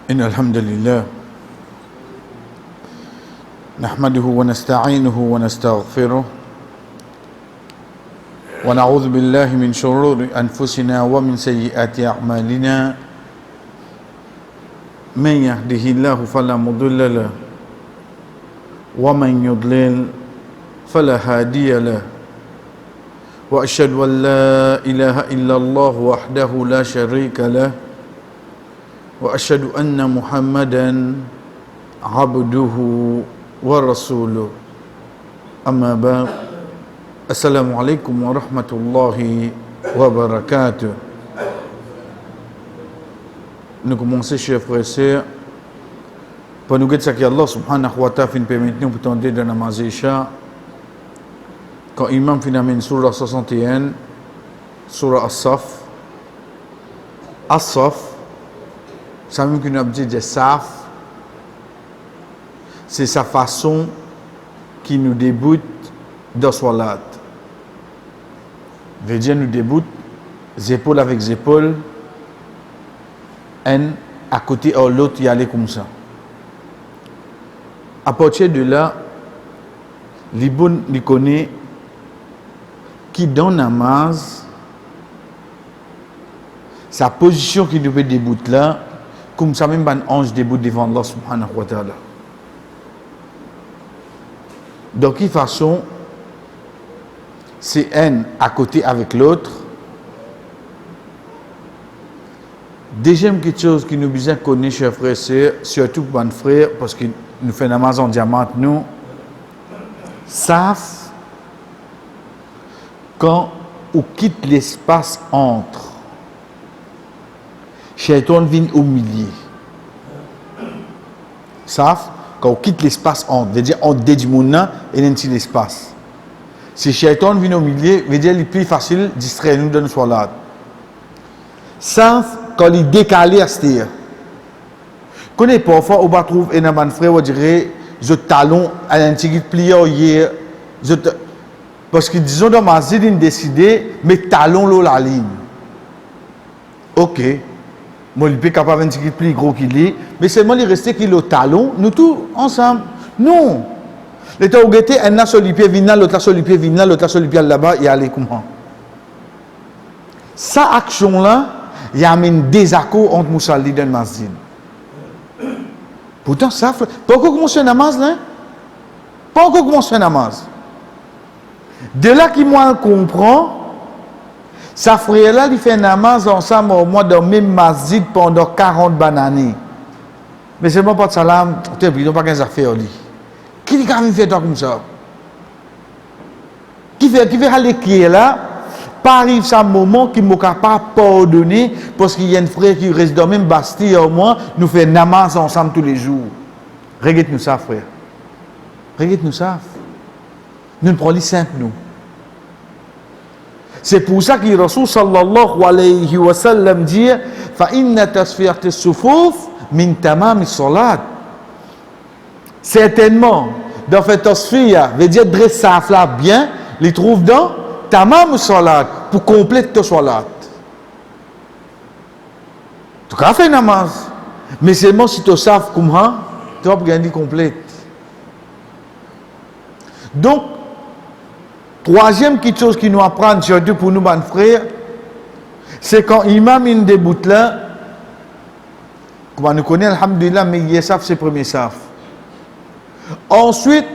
إن الحمد لله نحمده ونستعينه ونستغفره ونعوذ بالله من شرور أنفسنا ومن سيئات أعمالنا من يهده الله فلا مضل له ومن يضلل فلا هادي له وأشهد أن لا إله إلا الله وحده لا شريك له وأشهد أن محمدا عبده ورسوله أما بعد السلام عليكم ورحمة الله وبركاته. Nous commençons, chers frères et sœurs, pour nous dire que Allah subhanahu wa ta'ala fin permettre nous pour tendre dans la namaz Isha. Quand Imam fin amène surah 61, surah As-Saf. As-Saf, ça même qu'on a dit de Saf, c'est sa façon qui nous débute dans Salat. Veut dire nous débute, épaules avec épaules, un à côté de l'autre, y aller comme ça. À partir de là, les bons les connaissent qui dans namaz, sa position qui devait débuter là, comme ça même un ange débute devant Allah subhanahu wa ta'ala. De quelle façon, c'est un à côté avec l'autre. Deuxième quelque chose qui nous besoin connaître, chers frères et sœurs, surtout pour nos frères, parce que nous faisons namaz en diamant, nous, savent quand on quitte l'espace entre. Shaitan vient au milieu. Savent quand on quitte l'espace entre, c'est-à-dire entre deux gens et dans l'espace. Si Shaitan vient au milieu, veut dire qu'il est plus facile de distraire nous dans nos soirées. Savent quand il est décalé à ce dire. Quand parfois on va trouver un frère, on dirait, je talon à l'antique plié hier, parce que disons dans ma zone, ils ont décidé, mais talon l'eau la ligne. Ok. Moi, il peut capable de plus gros qu'il est, mais seulement il restait qu'il le talon, nous tous ensemble. Non. L'état où était un a sur le pied vina, l'autre sur le pied vina, l'autre sur le pied là-bas, il y a les comment. Sa action-là, il y a un désaccord entre Moussali et le masjid. Pourtant, ça fait. Pas encore commencé un namaz, là? Pas encore commencé un namaz. De là qu'il moi comprend, sa frère-là, il fait un namaz ensemble au mois dans le même masjid pendant 40 années. Mais c'est bon, pas de salam, tu n'as pas 15 affaires. Qui dit qu'il fait comme ça? Qui fait aller qui est là? Pas arrive ça un moment qui m'a capable de pardonner parce qu'il y a un frère qui reste dans la même Bastille au moins, nous fait namaz ensemble tous les jours. Regarde-nous ça, frère. Regarde-nous ça. Nous ne prenons simple, nous. C'est pour ça que Rasul sallallahu alayhi wa sallam dit fa inna tasfiyat as-sufuf min tamam as-salat. Certainement, dans fait tasfiya, veut dire dresser sa fla bien, les trouve dans tamam as-salat pour compléter ta salat. Tu as fait namaz, mais seulement si tu sais comment, tu vas gagner complète. Donc, troisième petite chose qui nous apprend, surtout pour nous, mes frères, c'est quand Imam in débute là, comme nous connaissons, alhamdulillah, mais il savent ses premiers saf. Ensuite,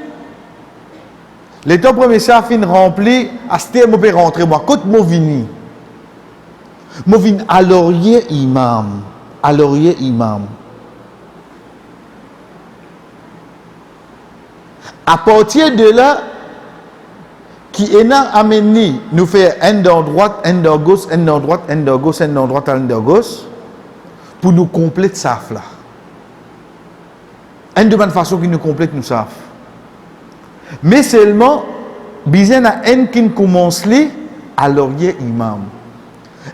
les deux premiers saf in remplis, à ce terme, on peut rentrer. Moi, quand je vini à l'orier imam. À l'orier imam. À partir de là, qui est là amené nous faire un dans droite, un dans gauche, un dans droite, un dans gauche, un dans droite, un dans gauche, pour nous compléter ça là. Une de bonne façon qui nous complète nous savent. Mais seulement, bizarre na un qui commence li à l'orier imam.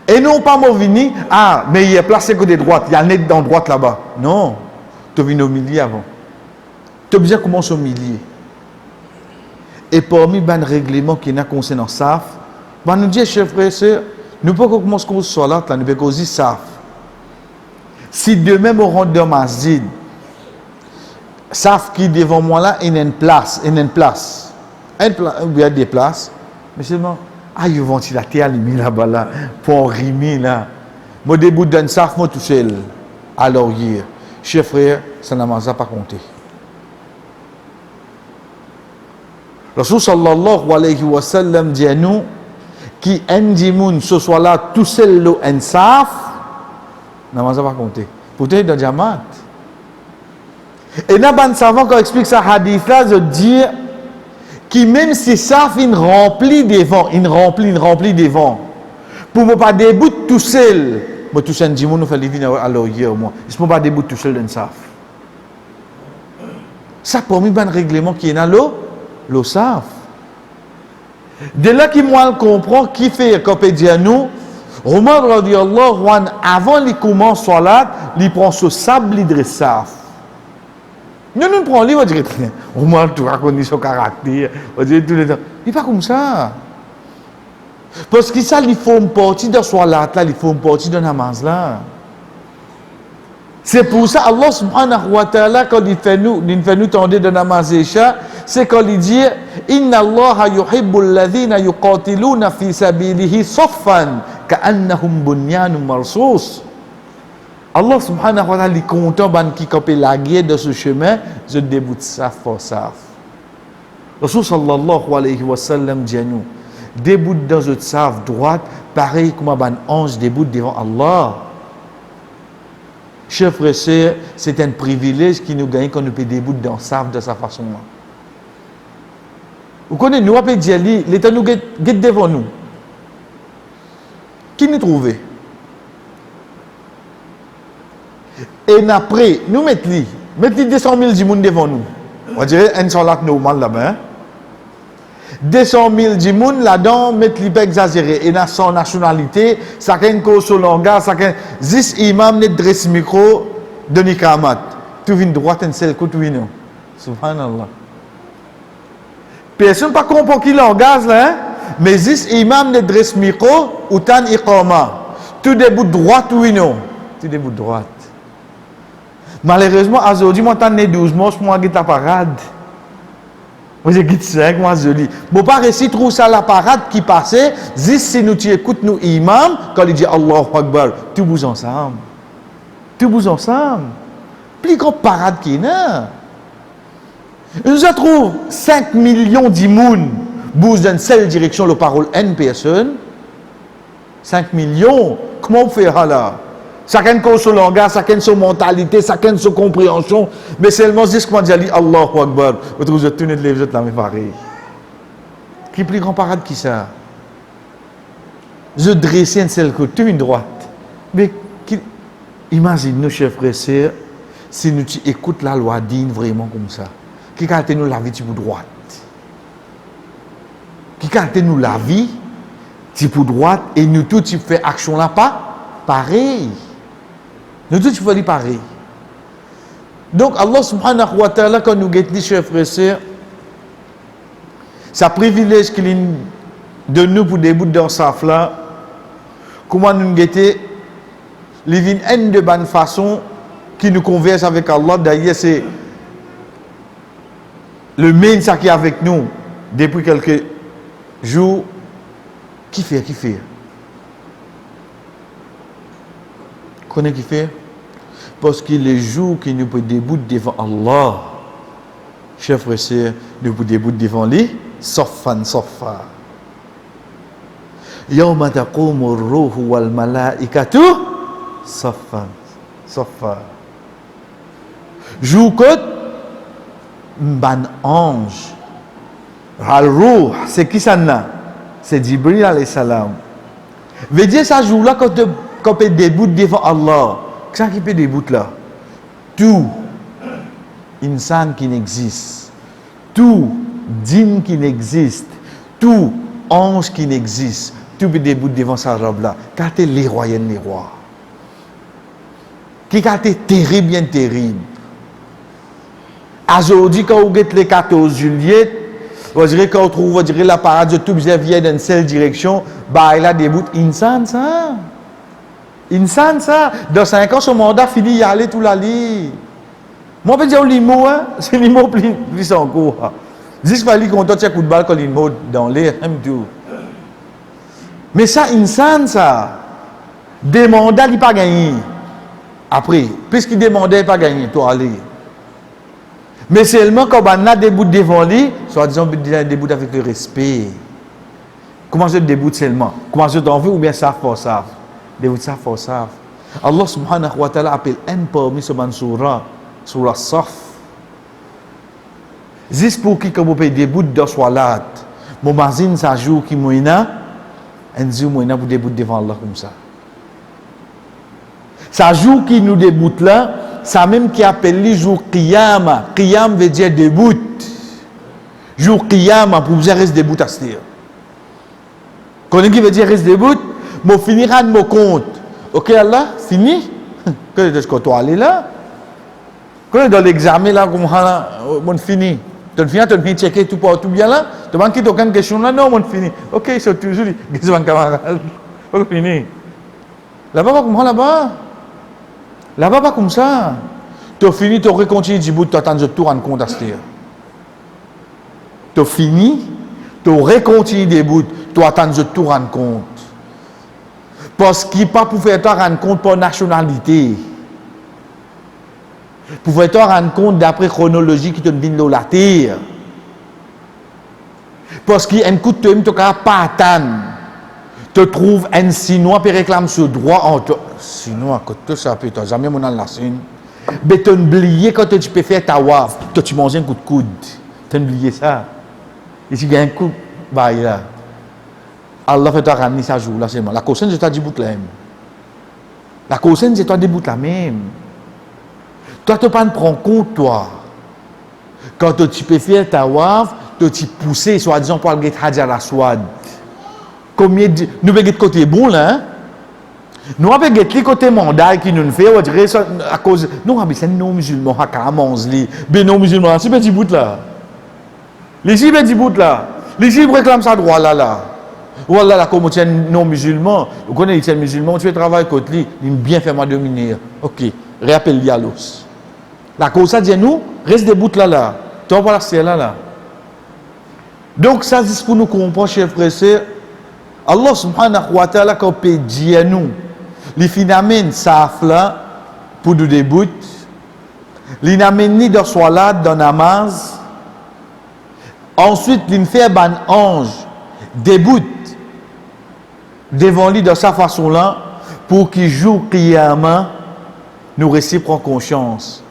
Et non pas moi vini, ah mais il est placé côté droite, il y a un net dans droite là-bas. Non, tu viens au milieu avant. Tu as besoin de commencer au milieu. Et parmi les règlements qui sont concernant SAF, nous disons, chers frères et sœurs, nous ne pouvons pas commencer comme ça, nous pouvons aussi SAF. Si demain, on rentre dans le masjid, savent qui devant moi là, il y a une place. Il y a des places. Mais seulement, il y a un ventilateur là-bas là, pour rimer là. Moi, début d'un saf, moi tout seul, à l'orgueil. Chers frères, ça n'a pas compté. Rasul sallallahu alayhi wa sallam dit à nous, qui endimoun ce soit là tout seul le ensaf, n'a pas compté. Pourtant, dans Jamaat. Et là, un savant qui explique ça hadith là, de dire que même si ça il remplit devant, il remplit devant, pour ne pas début tout seul, moi tout seul, dis-moi, nous faisons les à l'orgueil, moi, il ne pas début tout seul dans saf. Ça pour moi, un règlement qui est dans l'eau saf. De là qui moi comprend qui fait comme dit à nous, Omar radiyallahu anhu avant qu'il commence salat, il prend ce sable de saf. Nous prenons lui, on va dire Omar tu connais son caractère, on va dire tout le temps. Il n'est pas comme ça. Parce que ça, il faut une partie de salat là, il faut une partie de namaz là. C'est pour ça Allah subhanahu wa ta'ala quand il fait nous tendre de namaz isha, c'est quand il dit inna Allah yuhibbu alladhina yuqatiluna fi sabilihi saffan ka'annahum bunyanun marsus. Allah subhanahu wa ta'ala est content qui campent la guerre de ce chemin, je déboute saf pour saf. Rasul sallallahu alayhi wa sallam dit à nous, déboute dans une saf droite, pareil comme un ange déboute devant Allah. Chers frères et sœurs, c'est un privilège qui nous gagne quand nous pouvons débouter dans saf de sa façon-là. Vous connaissez, nous avons dit, l'État nous guette devant nous. Qui nous trouve? Et après, nous mettons 200 000 djimoun devant nous. On dirait un salat normal là-bas. 200 000 djimoun là-dedans, mettons pas exagéré. Et dans son nationalité, chacun cause son langage, chacun 10 imams net dresse micro de Nikamat. Tout vient droite un seul coup, tout vient. Subhanallah. Personne pas comprend qui langage là, hein? Mais 10 imams net dresse micro, ou tan iqama. Tout debout droite, tout vient. Tout debout droite. Malheureusement, aujourd'hui, moi, j'en ai 12 mois, moi, j'ai la parade. Moi, j'ai 5 mois, je dis. Bon, pas réussi, trouve ça la parade qui passait. Si nous écoutons nous imam, quand il dit Allahu Akbar, tout bouge ensemble. Tout bouge ensemble. Plus grande parade qu'il y a. Nous trouve 5 millions d'imouns bougent dans une seule direction, le parole N personne. 5 millions. Comment on fait là? Chacun a son langage, chacun a son mentalité, chacun a son compréhension. Mais seulement, c'est ce qu'on dit Allahu Akbar. Vous êtes tous les deux, vous êtes là, mais pareil. Qui est plus grand parade qui ça? Je dresse un seul côté, une droite. Mais imaginez-nous, chers frères et sœurs, si nous écoutons la loi digne vraiment comme ça. Qui a nous la vie pour droite? Qui a nous la vie pour droite et nous tous tu fais action là pas pareil. Nous tous tu fais pareil. Donc Allah subhanahu wa ta'ala quand nous guettons chers frères et sœurs, ça privilège qu'il est de nous pour débouter dans sa flamme. Comment nous guetter les vignes une de bonne façon qui nous converse avec Allah. D'ailleurs c'est le main ça qui est avec nous depuis quelques jours. Qui fait? Connais qui fait? Parce que les jours que nous pouvons débouter devant Allah, chers frères et sœurs, nous pouvons débouter devant lui, saffan. Yawma taqumu ar-ruhu wal malaikatu saffan. Jour que ban ange, al-ruh, c'est qui ça là? C'est Jibril alayhi salam. Veut dire ça jour là quand tu débouter devant Allah. Qu'est-ce qui peut débouter là? Tout insan qui n'existe, tout djinn qui n'existe, tout ange qui n'existe, tout peut débouter devant sa robe là. Car t'es les rois. Qui est terrible, bien terrible. Aujourd'hui, quand vous êtes les 14 juillet, vous direz quand on trouve la parade de tout vient dans une seule direction, bah il a des bouts insan ça. Insan ça, dans 5 ans, son mandat fini, il y aller tout l'année. Moi, je peux dire l'IMO, hein, c'est l'IMO plus encore. Juste qu'il qu'on donne un coup de balle quand l'IMO dans l'air, même tout. Mais ça, insan ça, des mandats, il n'a pas gagné. Après, puisqu'il demandait, il n'a pas gagné, toi, aller. Mais seulement quand on a des bouts devant lui, soit disant des bouts avec le respect. Comment je déboute seulement? Comment je t'en veux ou bien ça for ça? Déboute ça for ça. Allah subhanahu wa ta'ala appelle un parmi ce surah Saf. Juste pour qui comme on peut déboute dans salat. Mon mazine ça joue qui moina, un jour moina pour déboute devant Allah comme ça. Ça joue qui nous déboute là, ça même qui appelle les jours Qiyama. Qiyam veut dire début. Jour Qiyama, pour vous rester debout à ce dire. Quand qui veut dire reste debout, je finirai de me compte. Ok Allah, fini? Est-ce que tu es allé là? Quand dans l'examen là, comme ça, on finit. Tu finis checker tout bien là? Tu manques aucune question là? Non, on finit. Ok, c'est toujours les camarades. On finit. Là-bas, pas comme ça, là-bas. Là-bas, pas comme ça. Tu as fini, tu aurais continué du bout, tu attends de tout rendre compte à ce dire. Tu as fini, tu aurais continué des bouts, tu attends de tout rendre compte. Parce qu'il n'est pas pour faire te rendre compte par nationalité. Pour faire te rendre compte d'après chronologie qui te vient de la terre. Parce qu'il y a un coup de temps, tu ne pas attendre. Tu trouves un Sinois qui réclame ce droit en toi. Sinois, quand tu ça peut, tu n'as jamais mon la Chine. Mais tu as oublié quand tu peux faire ta waf. Tu manges un coup de coude. Tu as oublié ça. Ici, il y a un coup de là. Allah fait ramener ça jour là seulement. La cause c'est toi debout là même. La cause c'est toi debout là même. Toi tu pas prendre compte toi. Quand tu peux faire ta waf, tu pousser soit disant pour aller Hajar Aswad. Combien nous peut côté bon là hein? Nous avons les côté mandat qui nous fait on dirait à cause nous avons c'est non musulmans à Kamanzli. Ben non musulmans c'est petit bout là. Les ici petit bout là. Les ici réclament ça droit là. Voilà la communauté non musulman, vous connaissez les musulmans, tu fais travail contre lui, il bien fait ma dominer. Ok, rappelle Yalos. La cause ça dit nous, reste debout là. Tu vas voir la là. Donc ça c'est pour nous comprendre, chers frères et sœurs, Allah subhanahu wa ta'ala quand peut dire nous, les phénomènes ça là pour nous débouter, les n'amène ni dans salat, dans namaz, ensuite il fait ban ange déboute devant lui de sa façon là pour qu'il joue qiyama nous récits prend conscience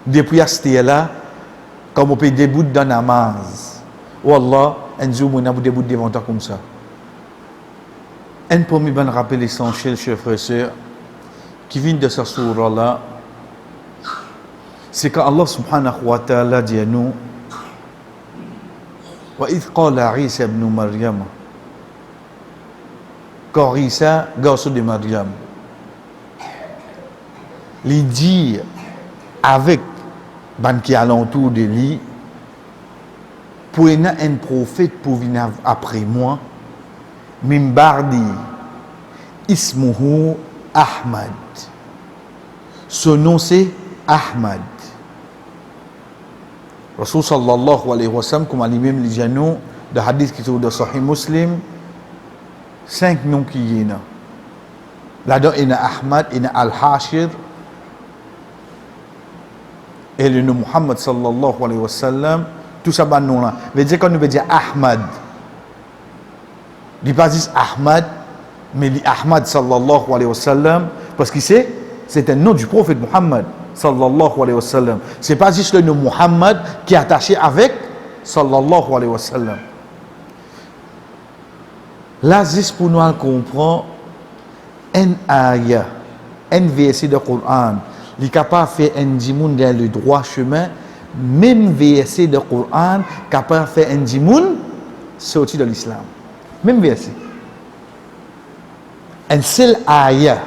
depuis à ce là comme on peut débouter dans namaz wallah un jour on a débouter devant toi comme ça un premier bon rappel essentiel chers frères et sœurs qui vient de ce sourate là c'est que Allah subhanahu wa ta'ala dit à nous وإذ قال عيسى ابن مريم quand Isa garçon de Maryam lui dit avec ban qui alentour de lui pour un prophète pour venir après moi mimbardi ismuhu Ahmad son nom c'est Ahmad. Rasul sallallahu alayhi wa sallam, comme lui-même les genoux, de hadith qui sont de Sahih Muslim, 5 noms qui y en a. Là-dedans, il y a Ahmad, il y a Al-Hashir, et le nom Muhammad sallallahu alayhi wa sallam, tout ça, ben nom là. Veut dire qu'on veut dire Ahmad. Il ne dit pas juste Ahmad, mais il dit Ahmad sallallahu alayhi wa sallam, parce que c'est un nom du prophète Muhammad. Sallallahu alayhi wa sallam. C'est pas juste le nom Muhammad qui est attaché avec sallallahu alayhi wa sallam. Là, juste pour nous comprendre, un ayah, un verset de Coran, il est capable de faire un dimoun dans le droit chemin, même verset de Coran, capable de faire un dimoun sorti de l'islam. Même verset. Un seul ayah.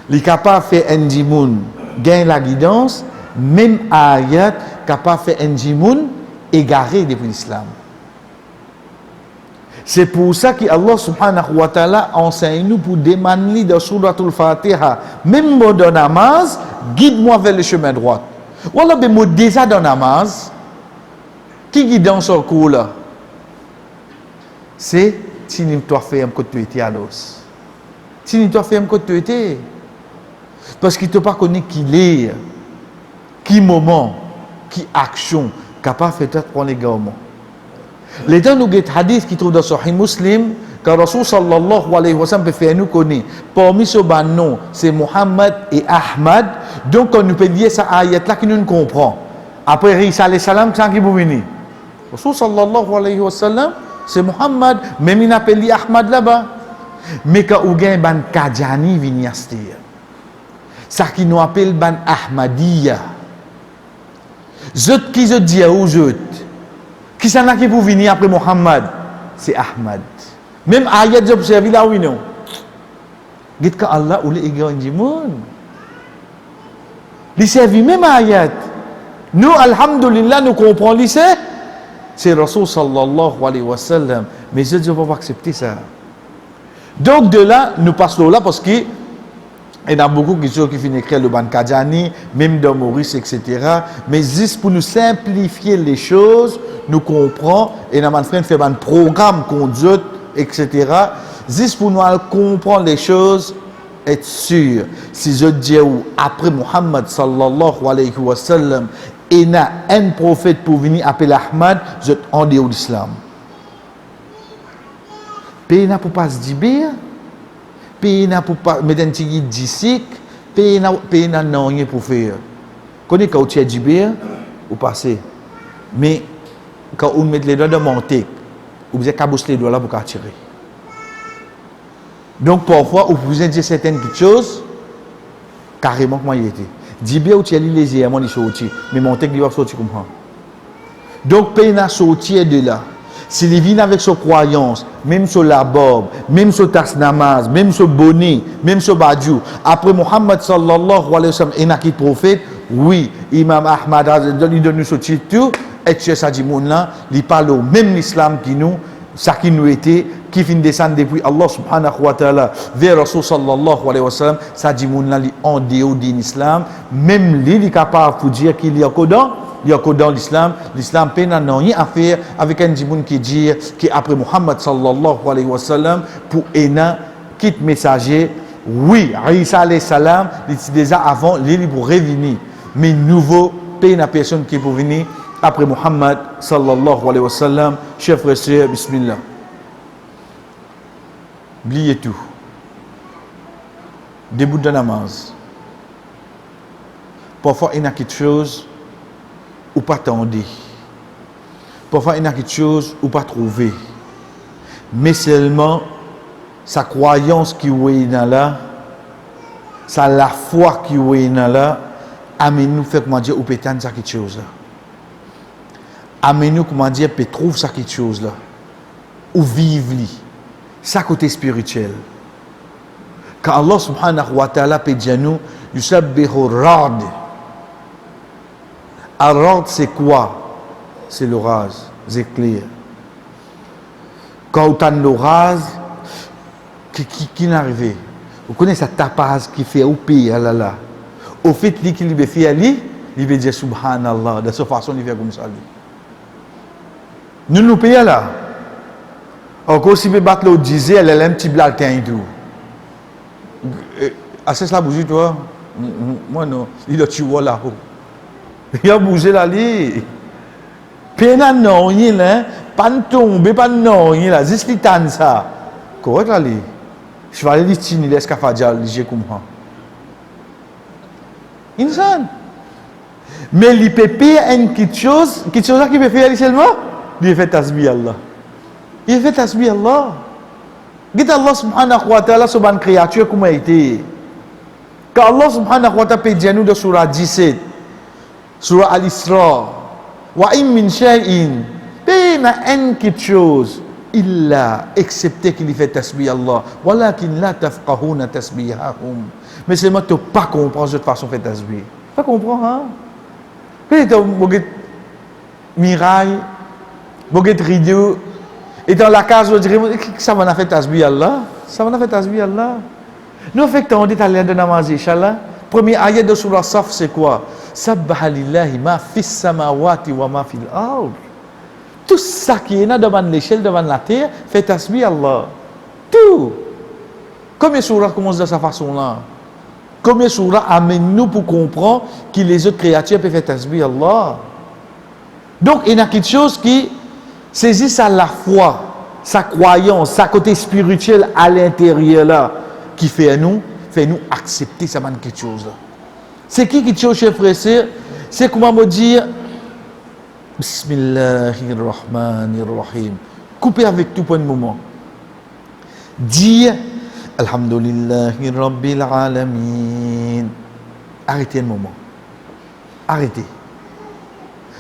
Il est capable de faire un dimoun gagne la guidance, même ayat capable de faire un dimoun égaré depuis l'islam. C'est pour ça qu'Allah subhanahu wa ta'ala enseigne nous pour demander dans Suratul Fatiha, même moi dans namaz, guide-moi vers le chemin droit. Voilà, ben moi déjà dans namaz, qui guide dans ce cours là? C'est Tinim toi fait un côté tu étais à l'os. Tinim toi fait un côté tu étais. Parce qu'il ne pas connaît qui l'est, qui moment, qui action, capable de faire pour les gars. Les temps nous avons hadith qui trouve dans Sahih Muslim, que Rasul sallallahu alayhi wa sallam peut faire nous connaître. Parmi ce nom, c'est Muhammad et Ahmad. Donc, on nous peut dire ça ayat là qui nous comprend. Après Isa alayhi salam, c'est qui vous venez. Rasul sallallahu alayhi wa sallam, c'est Muhammad, même il appelle Ahmad là-bas. Mais quand on a un Kadjani vient ça qui nous appelle ban Ahmadiyya. Zot qui se dit aux autres. Qui s'en a qui pour venir après Muhammad? C'est Ahmad. Même ayat j'ai observé là oui non. Dit que Allah ou les égards du monde. Il servi même ayat. Nous alhamdulillah nous comprenons lycée. C'est Rasul sallallahu alayhi wa sallam. Mais je ne vais pas accepter ça. Donc de là, nous passons là parce que il y a beaucoup qui finissent écrire le Ban Kadjani, même dans Maurice, etc. Mais juste pour nous simplifier les choses, nous comprenons, et nous avons fait un programme qu'on dit, etc. Juste pour nous comprendre les choses, être sûr. Si je dis après Muhammad sallallahu alayhi wa sallam, il y a un prophète pour venir appeler Ahmad, je suis en dehors de l'islam. Pays n'a pas se dire, pays n'a pas mettre un petit disque, pays n'a rien pour faire. Connais quand tu es dibir ou passé. Mais quand on met les doigts de monter, vous avez qu'à bosser les doigts là pour tirer. Donc parfois, vous pouvez dire certaines choses, carrément comment il était. Dibir ou tu es légèrement il sorti, mais monter il va sortir comme ça. Donc pays n'a sorti de là. S'il vient avec sa croyance, même sur la barbe, même sur tas namaz, même sur bonnet, même sur badjou, après Muhammad sallallahu alayhi wa sallam, il n'a qui prophète, oui, Imam Ahmad, il donne ce titre, et tu sais, il parle au même islam qui nous, ça qui nous était, qui finit descendre depuis Allah subhanahu wa ta'ala vers Rasul sallallahu alayhi wa sallam, ça dit mounla li en dehors de l'islam, même lui, il est capable de dire qu'il y a qu'au il y a que dans l'islam, l'islam n'a rien à faire avec un djimoun qui dit qu'après Muhammad sallallahu alayhi wa sallam, pour Ena, quitte messager, oui, Isa alayhi salam, il était déjà avant, il est pour revenir. Mais nouveau, pays n'a personne qui est pour venir après Muhammad sallallahu alayhi wa sallam, chers frères et sœurs, bismillah. Oubliez tout. Début de namaz. Parfois, il y a quelque chose ou pas attendre. Parfois, il y a quelque chose ou pas trouver. Mais seulement, sa croyance qui est là, sa la foi qui est là, amène-nous faire comment dire ou pétane ça quelque chose là. Amène-nous comment dire peut trouver ça quelque chose là. Ou vivre li. Ça côté spirituel. Quand Allah subhanahu wa ta'ala peut dire nous, yusabbihu rad. Arad, c'est quoi? C'est l'orage, c'est clair. Quand on a l'orage, qui n'est arrivé? Vous connaissez cette tapage qui fait au pays, là là. Au fait, lui qui lui fait aller, il veut dire subhanallah, de cette façon, il fait comme ça. Nous payons là. Encore si vous battez le diesel, elle a un petit blague et tout. Assez la bougie, toi? Moi non, il a tué là-haut. Il a bougé la lit. Pena non, il là, pas tomber, pas non, il là, juste il tente ça. Correct la lit. Je vais aller dire tini laisse kafadja, j'ai comme ça. Insan. Mais il peut payer une petite chose qui peut faire seulement, il fait tasbih Allah. Il fait tasbih Allah. Dit Allah subhanahu wa ta'ala sur une créature comment il était. Quand Allah subhanahu wa ta'ala peut dire nous de surah 17. Surah Al-Isra. Wa in min shay'in. Pena en quelque chose. Illa, excepté qu'il fait tasbih Allah. Walakin la tafqahuna tasbihahum. Mais seulement tu ne pas comprendre de toute façon fait tasbih. Pas comprendre, hein? Peut-être que mirail, rideau, Et dans la case, je dirais, ça va faire tasbih Allah. Ça va faire tasbih Allah. Nous, fait que on dit à l'air de namaz, Inch'Allah. Premier ayat de Surah Saf, c'est quoi? Sabbaha lillahi ma fis samawati wa ma fil ard. Tout ça qui est là devant l'échelle, devant la terre, fait tasbih Allah. Tout. Combien de surahs commencent de cette façon-là? Combien de surahs amènent-nous pour comprendre que les autres créatures peuvent faire tasbih Allah? Donc, il y a quelque chose qui saisit à la foi, sa croyance, sa côté spirituel à l'intérieur là, qui fait nous accepter ça quelque chose là. C'est qui chose, chef frère? C'est comment me dire Bismillahirrahmanirrahim. Coupez avec tout pour un moment. Dire Alhamdulillahi Rabbil Alamin. Arrêtez un moment. Arrêtez.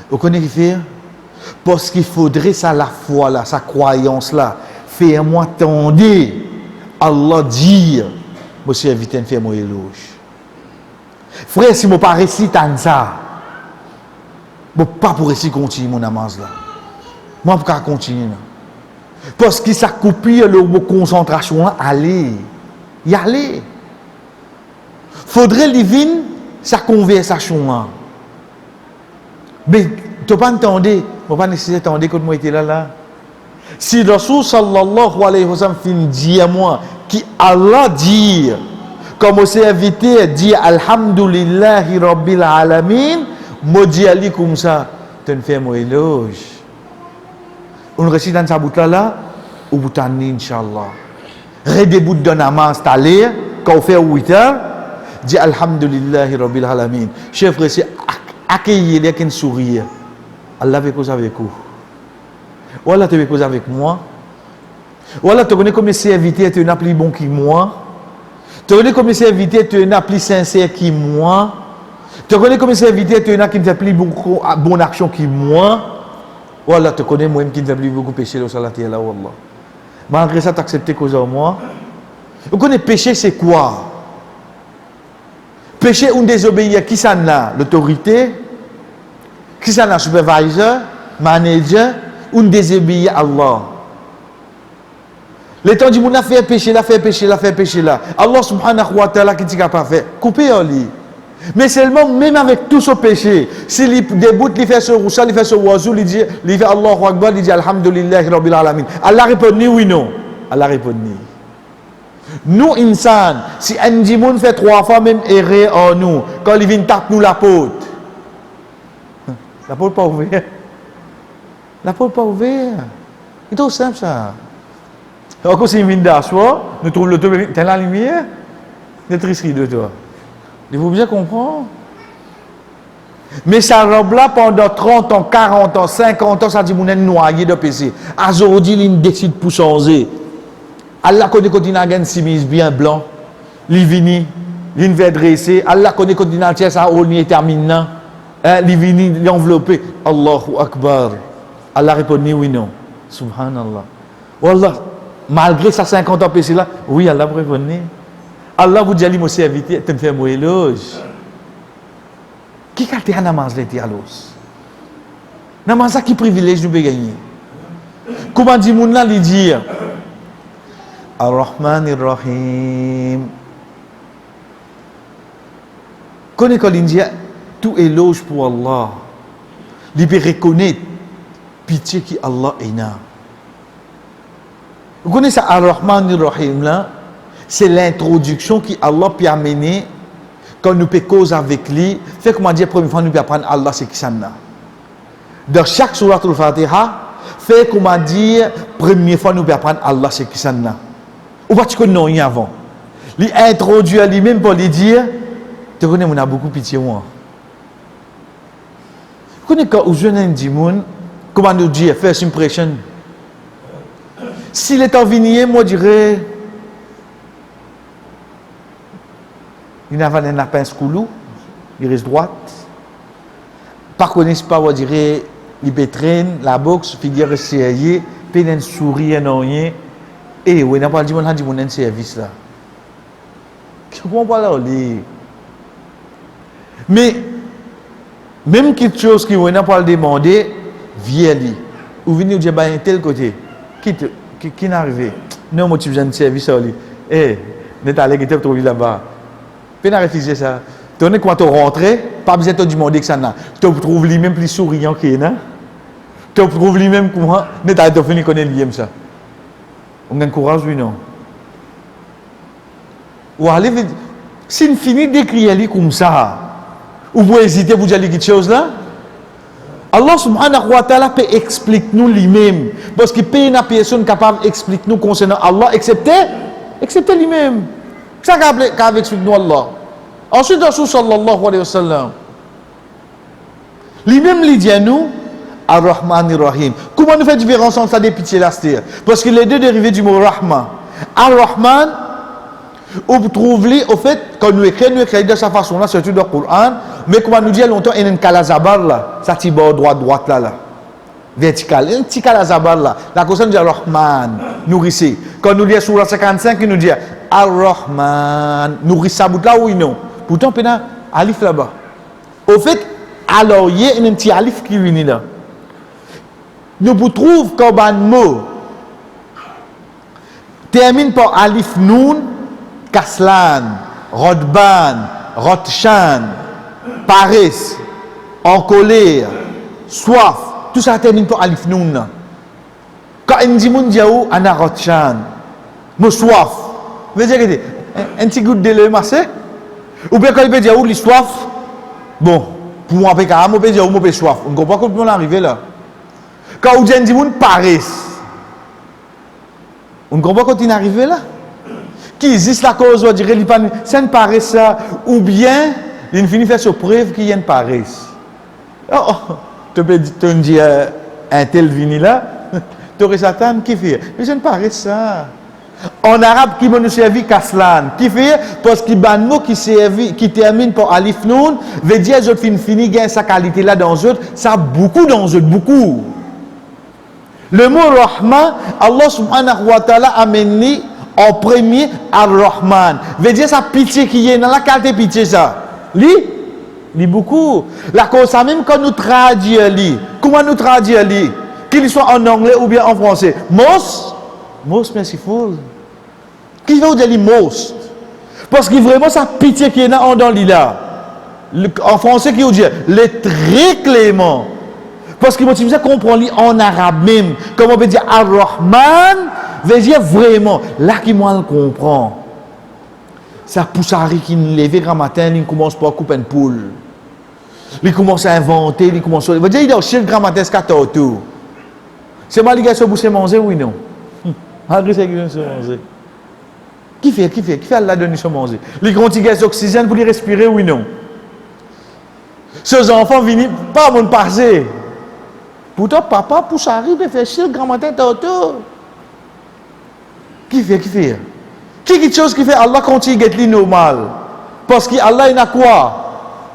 Vous connaissez ce qu'il fait? Parce qu'il faudrait ça la foi là, sa croyance là. Fais-moi attendre. Allah dire. Monsieur évitez de faire mon éloge. Frère, si je ne pas réciter ça, je ne peux pas pour réciter continuer mon namaz là. Moi, je ne peux pas continuer. Parce que ça coupe la concentration là, allez. Y aller. Faudrait livrer sa conversation là. Mais tu ne pas entendre, tu ne pas nécessairement attendre quand moi j'étais là. Si le Rasoul sallallahu alayhi wa sallam fin dit à moi, qui Allah dit, comme on s'est invité à dire Alhamdulillahi Rabbil Alamin, moi dis Ali comme ça, tu ne fais mon éloge. On récite dans sa boucle là, ou vous t'en Inch'Allah. Des bouts de namaz t'aller, quand on fait 8 heures, dis Alhamdulillahi Rabbil Alamin. Chef, c'est accueillir les qui sourire. Allah veut cause avec vous. Ou Allah te veut cause avec moi. Ou Allah te connaît comme c'est invité, tu es un plus bon que moi. Tu connais comme c'est invité, tu es un plus sincère que moi. Tu connais comme c'est invité, tu es un qui fait plus bonne action que moi. Ou Allah te connaît moi qui ne fait plus beaucoup péché au salat là, wallah. Malgré ça, tu acceptes cause de moi. Vous connaissez péché, c'est quoi? Péché ou désobéir, qui ça n'a? L'autorité? Qui ça n'a? Supervisor? Manager? Ou désobéir à Allah? Les temps du monde a fait péché, la fait péché, la fait péché là. Allah subhanahu wa ta'ala qui dit qu'il n'a pas fait. Coupez en lui. Mais seulement, même avec tout ce péché, s'il débute, il fait ce roussa, il fait ce oiseau, il fait Allahu Akbar, il dit Alhamdulillahi Rabbil Alamin. Allah répond oui, non. Allah répond ni. Nous, insan, si un dimoun fait 3 fois même errer en nous, quand il vient taper nous la porte. La porte pas ouverte. La porte pas ouverte. C'est tout simple ça. Encore si il vient d'asseoir, nous trouvons le tour, t'as la lumière, c'est triste de toi. Il faut bien comprendre. Mais ça robe là pendant 30 ans, 40 ans, 50 ans, ça dit qu'on est noyé de péché. Aujourd'hui, il décide pour changer. Allah connaît quand il a une chemise bien blanc, il vient, il va dresser. Allah connaît quand il a un ça, il est terminé. Il vient, il est enveloppé. Allahu Akbar. Allah répond oui, non. Subhanallah. Wallah, malgré ça 50 ans péché là, oui, Allah répond. Allah vous dit, moi aussi invité, tu me fais mon éloge. Qui a été un namaz l'été à l'os? Namaz qui privilège nous peut gagner. Comment dit mon là, lui dire Ar-Rahmanir-Rahim. Connais quand il dit tout éloge pour Allah. Il peut reconnaître pitié qui Allah est là. Vous connaissez ça Ar-Rahmanir-Rahim là? C'est l'introduction qui Allah peut amener quand nous peut cause avec lui. Fait comment dire, première fois nous peut apprendre Allah c'est qui ça là. Dans chaque sourate al-Fatiha, fait comment dire, première fois nous peut apprendre Allah c'est qui ça là. Ou pas tu connais rien avant. Il introduit à lui-même pour lui dire, tu connais, on a beaucoup pitié moi. Vous connaissez quand vous jeune dimoun, comment nous dire, first impression. S'il est en vignier, moi je dirais. Il n'a pas un pince coulou, il reste droite. Par connaissance pas, on dirait, il pétrine, la boxe, figure serrée, puis un sourire, non rien. Et oui, il n'a pas dit, on a dit, mon un service là. Comment on parle là? Mais, même quelque chose qui n'a pas demandé, viens lui. Ou venez dire, un tel côté. Qui n'est arrivé? Non, moi, tu viens de service, Oli. Eh, n'est allé qui te trouvé là-bas. Puis, n'a réfléchi ça. Tu sais, quand tu rentres, pas besoin de te demander que ça n'a. Tu trouves lui-même plus souriant qu'il est, tu trouves lui-même comment. N'est allé te finir connaître lui-même ça. On a courage, oui, non? Ou allez, si on finit d'écrire lui comme ça, ou vous hésitez pour dire quelque chose là? Allah subhanahu wa ta'ala peut expliquer nous lui-même. Parce qu'il n'y a pas une personne capable d'expliquer nous concernant Allah, excepté lui-même. C'est ça qu'il explique nous Allah. Ensuite, Rasul sallallahu alayhi wa sallam. Lui-même, il dit à nous, Ar-Rahman Ar-Rahim. Comment nous fait la différence entre ça des pitiés là? Parce que les deux dérivés du mot Rahman. Ar-Rahman, vous trouvez, au fait, quand nous écrivons de cette façon-là, surtout dans le Coran, mais comme on nous dit longtemps, il y a une kalazabar là, ça tire droite là, vertical, un petit kalazabar là, la cause nous dit Ar-Rahman, nourrissez. Quand nous lisons sur la 55, il nous dit Ar-Rahman, nourrissez ça bout là, oui, non. Pourtant, il y a un alif là-bas. Au fait, alors, il y a un petit alif qui vient là. Nous vous trouvons comme un mot termine par alif noun, kaslan, rodban, rotshan, paresse, en colère, soif, tout ça termine par alif noun. Quand on dit moun diaou, ana rotshan, mo soif, veut dire que un petit goût de lait massé, ou bien quand il peut dire ou soif, bon, pour moi, on peut dire ou moi soif. On ne comprend pas comment on est arrivé là. Quand on dit moun paresse, on ne comprend pas quand il est arrivé là. Qui existe la cause, on dirait, c'est une paresse ça, ou bien, il finit faire preuve qu'il y a une paresse. Oh, tu peux dire, un tel vini là, tu aurais Satan qui fait, mais c'est une paresse ça. En arabe, qui m'a servi kaslan, qui fait, parce qu'il y a un mot qui termine par alif noun, veut dire, je finis, gagne sa qualité là dans eux, ça a beaucoup dans eux, beaucoup. Le mot Rahman, Allah subhanahu wa ta'ala a mené en premier Ar-Rahman. Veut dire sa pitié qui est dans la qualité pitié ça. Li beaucoup. La cause ça même quand nous traduisons li. Comment nous traduisons li? Qu'il soit en anglais ou bien en français. Most merciful. Qui veut dire most? Parce que vraiment sa pitié qui est dans li là. En français qui veut dire le très clément. Parce que moi, tu me comprends en arabe même. Comme on peut dire Ar-Rahman, veut dire vraiment. Là, qui moi le comprend. Ça poussari qui nous lève grand matin, il commence pas à couper une poule. Il commence à inventer, il commence à. Il veut dire, il est aussi le grand matin, c'est 14 tours. C'est mal, les gars, se bousser manger, oui, non. Malgré ça, ils se manger. Qui fait la donner se manger? Les grands gaz d'oxygène pour les respirer, oui, non. Ces enfants viennent, pas mon passer. Pourtant, papa, pour ça arrive, fait chier le grand matin, tantôt. Qui fait? Qui chose qui fait Allah continue à être normal? Parce qu'Allah, il a quoi?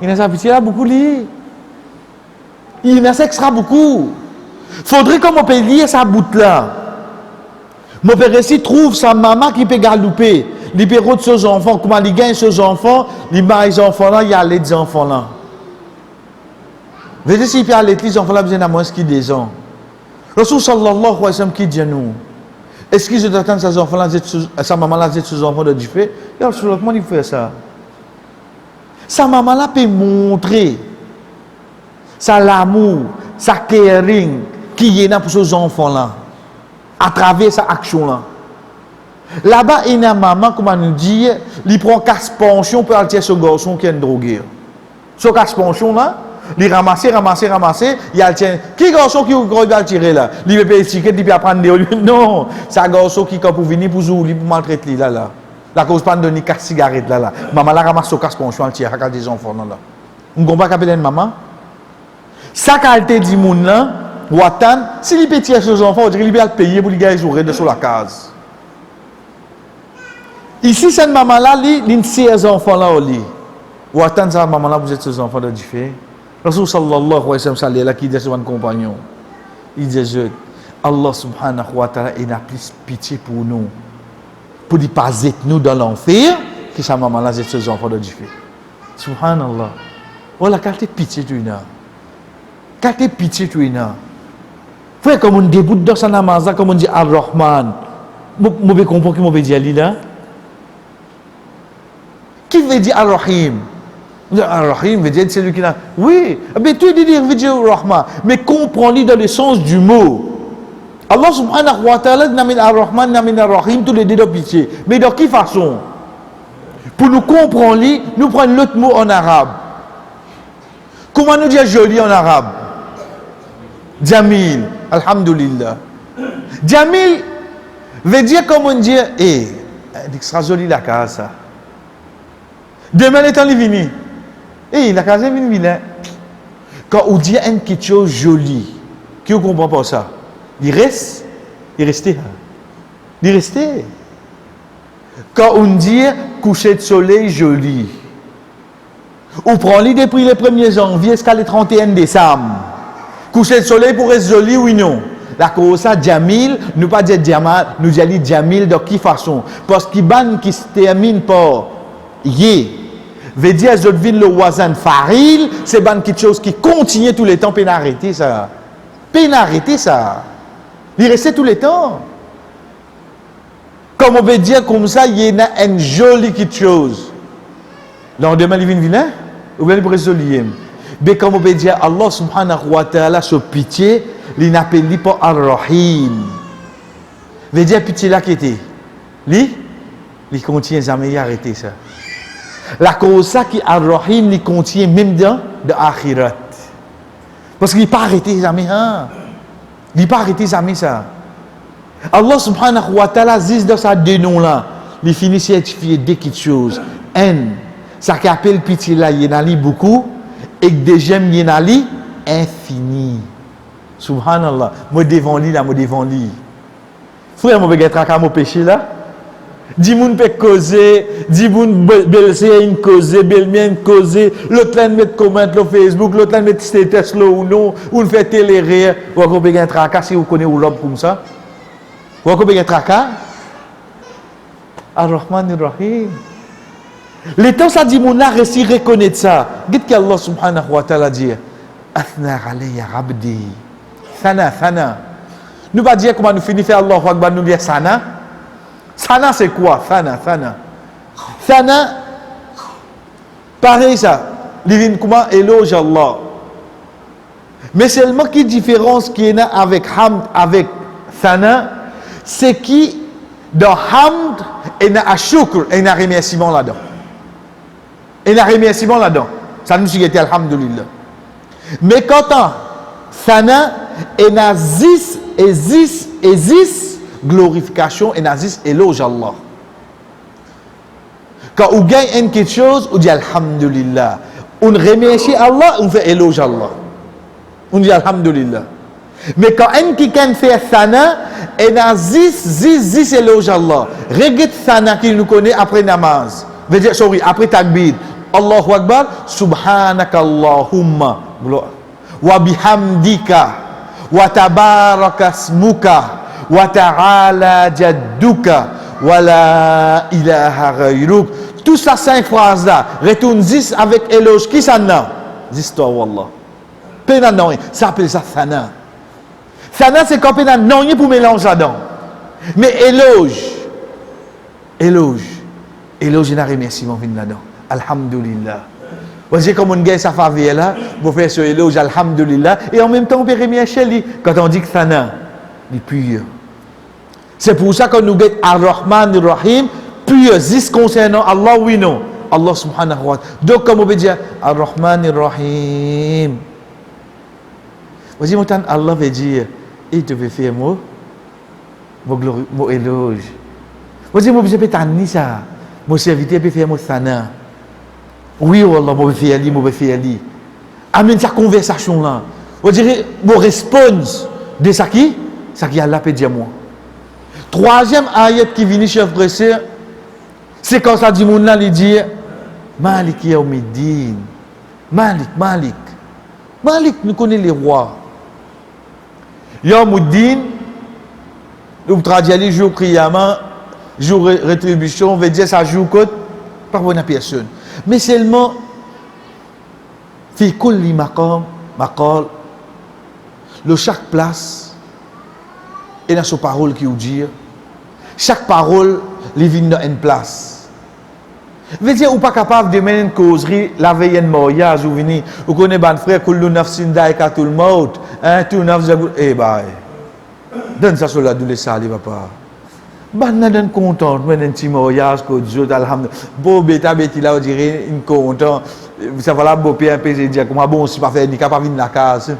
Il a sa pitié là, beaucoup li. Il a ça extra beaucoup. Faudrait qu'on peut lire sa bout là. Mon père ici trouve sa maman qui peut galouper. Il peut rôder ses enfants. Comment il gagne ses enfants? Il met les enfants là, il y a les enfants là. Vous voyez, si il peut aller, les enfants là, besoin d'avoir ce qui des ans. Rasul sallallahu alayhi wa sallam qui dit à nous, est-ce qu'ils se attendent ces enfants là, sa maman là, ses enfants de Dieu? Et alors, comment il fait ça? Sa maman là peut montrer sa l'amour, sa caring qui est là pour ces enfants là, à travers sa action là. Là-bas, il y a une maman, comme on nous dit, il prend casse-pension pour aller ce garçon qui est drogué. Ce casse-pension là, il ramasse, il y a tiens. Qui garçon qui va tirer là? Il veut payer ticket, il peut apprendre des. Non, c'est un garçon qui quand pour venir pour jouer, pour maltraiter là. La cause pas de donner 4 cigarettes là. Maman la ramasse au casse-pension, elle tire à des enfants là. On ne comprend pas qu'elle maman. Sa qualité du monde là, Watan, s'il peut tirer ses enfants, on dirait qu'il peut payer pour les gars jouer de sur la case. Ici, cette maman là, il y a ses enfants là au lit. Watan, cette maman là, vous êtes ses enfants de Dieu. Rasul sallallahu alayhi wa sallam là qui dit à son compagnon, il dit Allah subhanahu wa ta'ala il a plus pitié pour nous pour ne pas être nous dans l'enfer que sa maman là c'est ses enfants de Dieu. Subhanallah. Voilà quelle pitié tu as. Quelle pitié tu as. Frère, comme on déboute dans sa namaz, comme on dit Ar-Rahman, je comprends que je vais dire là. Qui veut dire Ar-Rahim? Ar-Rahim veut dire celui qui a. Oui, mais tu dis veut dire Ar-Rahman, mais comprends-le dans le sens du mot. Allah subhanahu wa ta'ala n'a mis Ar-Rahman, n'a mis Ar-Rahim, tous les deux de pitié. Mais de quelle façon? Pour nous comprendre, nous prenons l'autre mot en arabe. Comment nous dire joli en arabe? Jamil, alhamdulillah. Jamil veut dire comme on dit, il sera joli la case ça. Demain les temps il vient. La case est vilain. Quand on dit quelque chose joli, qui ne comprend pas ça? Il reste. Quand on dit coucher de soleil joli, on prend l'idée depuis le 1er janvier jusqu'à le 31 décembre. Coucher de soleil pour être joli, oui, non. La cause ça, Jamil, nous pas dire Jamal, nous disons Jamil de quelle façon? Parce qu'il ban qui se termine par yé. Veut dire, je devine le wazan faril, c'est ban quelque chose qui continue tous les temps, peine arrêter ça. Peine arrêter ça. Il reste tous les temps. Comme on veut dire comme ça, il y a une jolie quelque chose. Là, on demande, il vient vilain, ou bien il pourrait se lier. Mais comme on veut dire, Allah subhanahu wa ta'ala, ce pitié, il n'appelle pas Ar-Rahim. Veut dire, pitié là qui était. Il contient jamais arrêter ça. La cause ça qui Ar-Rahim, il contient même dans de Akhirat. Parce qu'il n'est pas arrêté jamais. Hein? Il n'est pas arrêté jamais ça. Allah subhanahu wa ta'ala dit dans sa deux noms là, il finit certifié de quelque chose. Ça qui appelle pitié là, il y en a beaucoup. Et que deuxième, il y en a infini. Subhanallah. Moi devant lui là, moi devant lui. Frère, moi vais être à mon péché là. Dis moun peut causer, dis moun belle-sœur une causer, belle-mère une causer, l'autre là met comment sur Facebook, l'autre là met status là ou non, ou fait télé rire, ou qu'on peut un tracas si vous connaissez ou l'homme comme ça. Ou qu'on peut un tracas. Ar-Rahman Ar-Rahim. Les temps ça dit moun là réussi reconnaître ça. Dites qu'Allah subhanahu wa ta'ala dit Athna alayya abdi. Sana. Nous pas dire comment nous finit faire Allahu Akbar nous dire sana. Sana c'est quoi? Sana, pareil ça. Livin comment éloge Allah. Mais seulement qui différence qu'il y a avec hamd, avec sana, c'est qui dans hamd, il y a shukr, il y a remerciement là-dedans. Ça nous dit alhamdulillah. Mais quand on sana, il y a 10 glorification et nazis éloge Allah. Quand on gagne quelque chose, on dit alhamdulillah. On remercie Allah, on fait éloge Allah. On dit alhamdulillah. Mais quand un qui fait sana, et nazis éloge Allah. Regarde sana qui nous connaît après namaz. Veut dire, après takbir. Allahu Akbar, subhanakallahumma wa bihamdika wa tabarakasmuka wa ta'ala jadduka wa la ilaha ghayruk. Tout ça 5 phrases là, retourne 10 avec éloge. Qui ça n'a? 10 toi wallah. Pena non, ça appelle ça sana. Sana c'est quand pena non pour mélanger là-dedans. Mais éloge n'a remerciement vient là-dedans. Alhamdulillah. Voici comme on gagne sa faveur là, pour faire ce éloge alhamdulillah et en même temps on peut remercier lui quand on dit que sana, il est pur. C'est pour ça que nous gagnons Ar-Rahman Ar-Rahim, pur, juste concernant Allah, oui, non. Allah subhanahu wa ta'ala. Donc, comme on peut dire, Ar-Rahman Ar-Rahim. Voici, Allah veut dire, il te veut faire mon éloge. Voici, moi, je peux t'amener ça. Mon serviteur peut faire mon sana. Oui, Allah, moi, je peux faire lui. Amène sa conversation là. On dirait, mon réponse de ça qui Allah peut dire moi. Troisième ayat qui vient chez frère, c'est quand ça dit mon il dit Malik Yawmiddin. Malik, nous connaissons les rois. Yawmiddin, nous traduisons les jours Qiyamah, jour rétribution, on veut dire ça jour côte par bonne personne. Mais seulement, fi kulli maqam, le chaque place, et dans sa parole qui vous dit, chaque parole, les vient dans une place. Veut dire, ou pas capable de mener une causerie, la veille de mariage, ou venir, ou connaît ban frère, kullu nafsin daikatul maut, hein, tout nafs, eh bah, donne ça sur la douleur, ça, il va pas. Ban n'a d'un content, mais un petit mariage, que Dieu, alhamdoulilah, beau bêta, bêti là, on dirait, une content, ça va là, beau père, j'ai dit, comment bon, si pas fait, ni capable de la case.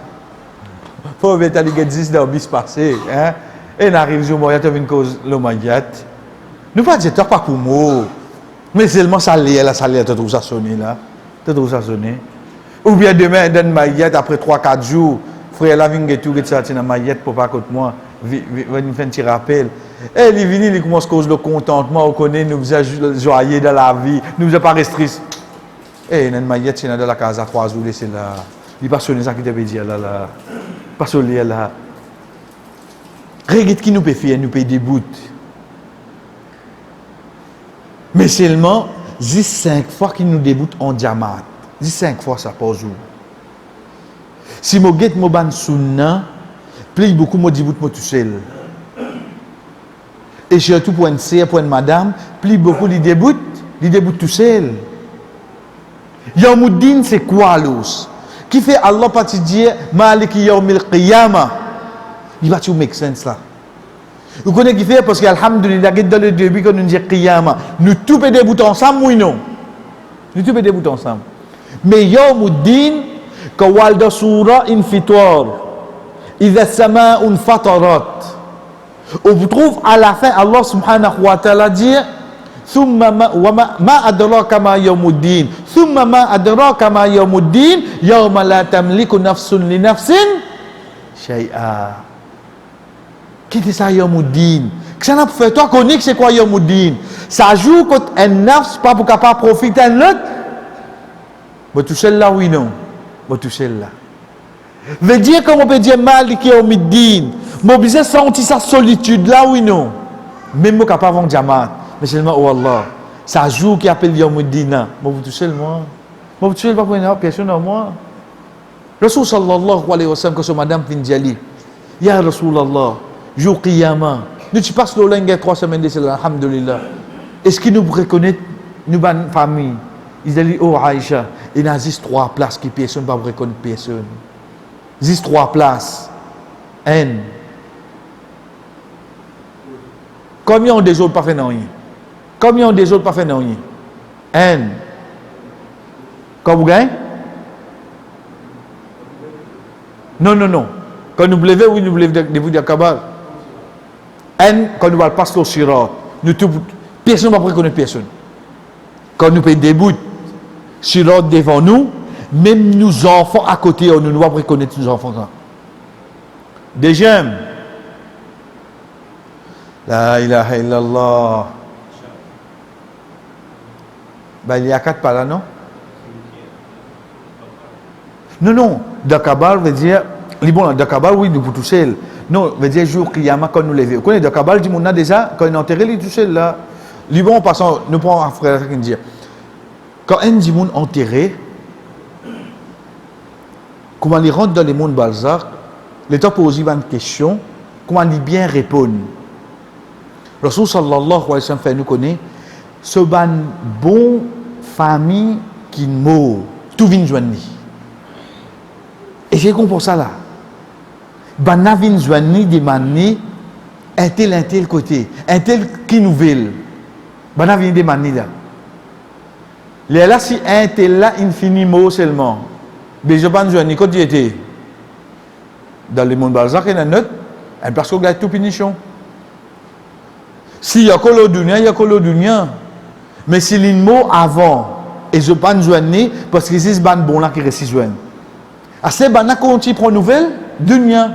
Faut bêta, il y a 10 dans le bis passé, hein, et on arrive, je mariage, une cause, le mariage. Nous pas dire, pas pour moi. Mais seulement ça l'est, tu trouves ça sonné là. Tu trouves ça sonné. Ou bien demain, dans une maillette, après 3-4 jours, frère la vient tout ça dans la maillette pour pas contre moi. Il fait un petit rappel. Et il vient, il commence à cause le contentement, on connaît, nous faisons joyeux dans la vie, nous faisons pas restreint. Et dans une maillette, c'est dans la case à 3 jours, c'est là. Il pas sonné ça qui devait dire là. Pas sonné là. Regarde qui nous peut faire, nous peut débout. Mais seulement, 5 fois qu'il nous déboute en diamant. 5 fois ça par jour. Si je get mon ban sunna, plus beaucoup me déboute moi tout seul. Et surtout pour une sœur, pour une madame, plus beaucoup il déboute tout seul. Yawmuddin c'est quoi l'os? Qui fait Allah parti dire Maliki yawmil qiyamah? Il va tout make sense là. Vous connaissez qui fait parce qu'alhamdulillah, dans le début, quand nous disons Qiyamah, nous tous peut débouter ensemble, oui non? Nous tous peut débouter ensemble. Mais Yawmuddin, quand Walda Surah infitor, Idha Sama'un fatarat. On vous trouve à la fin, Allah subhanahu wa ta'ala dit, Thumma ma adraka ma yawmuddin. Thumma ma adraka ma yawmuddin. Yawma la tamliku nafsun li nafsin. Shay'a. Qu'est-ce que ça Yawmuddin? Qu'est-ce que ça fait toi connais que c'est quoi Yawmuddin? Ça joue quand un nafs pas pour capable profiter de l'autre. Bon tout seul là oui non. Bon tout seul là. Veut dire comment on peut dire Maliki Yawmiddin. Mon besoin sentir sa solitude là oui non. Même moi capable en diamant. Mais seulement oh Allah. Ça joue qui appelle Yawmuddin. Bon tout seul moi. Bon tout seul pas pour une personne en moi. Rasul sallallahu alayhi wa sallam que son madame fin Jali. Ya Rasulallah. Jour Qiyamah. Nous tu passes le lingue 3 semaines de cela, alhamdulillah. Est-ce qu'ils nous reconnaissent, nous, ban famille? Ils disent, oh Aïcha, il y a 3 places qui personne ne va reconnaître personne. 3 places. N. Combien des autres pas fait rien? Combien des autres pas fait rien? N. Quand vous gagnez? Non. Quand nous levez, oui, nous levez de vous dire Kabal. Quand nous allons passer au sirat, personne ne va reconnaître personne. Quand nous payons des bouts, sirat devant nous, même nos enfants à côté, nous ne va pas reconnaître nos enfants. Deuxième, la ilaha illallah. Ben, il y a 4 par là, non? Non. Dakabal veut dire, bon, Dakabal, oui, nous pour toucher. Non, veut dire jour Qiyamah quand nous levons. Vous connaissez Dakabal, dit mon a déjà, quand il est enterré, il touche là. Liban, en passant, nous prenons un frère qui dit, quand un dit mon enterré, comment il rentre dans le monde Balzac, l'État pose une question, comment il bien répondre. Rasul sallallahu alayhi wa sallam fait nous connaître, ce ban bon famille qui meurt, tout vient joindre. Et j'ai compris ça là. Banna vient joindre des manies, un tel côté, un tel qui nous veut. Banna vient des manies là. Là, si un tel là, infiniment seulement. Mais je pense que quand il était dans le monde Balzac, il y a une autre, parce qu'on a tout punition. S'il y a que le dunya, il y a que le dunya. Mais si il y a un mot avant, et je pense joindre, parce que c'est ce bon là qui reste joindre. À ce ban là, quand tu prends nouvelle, dunya.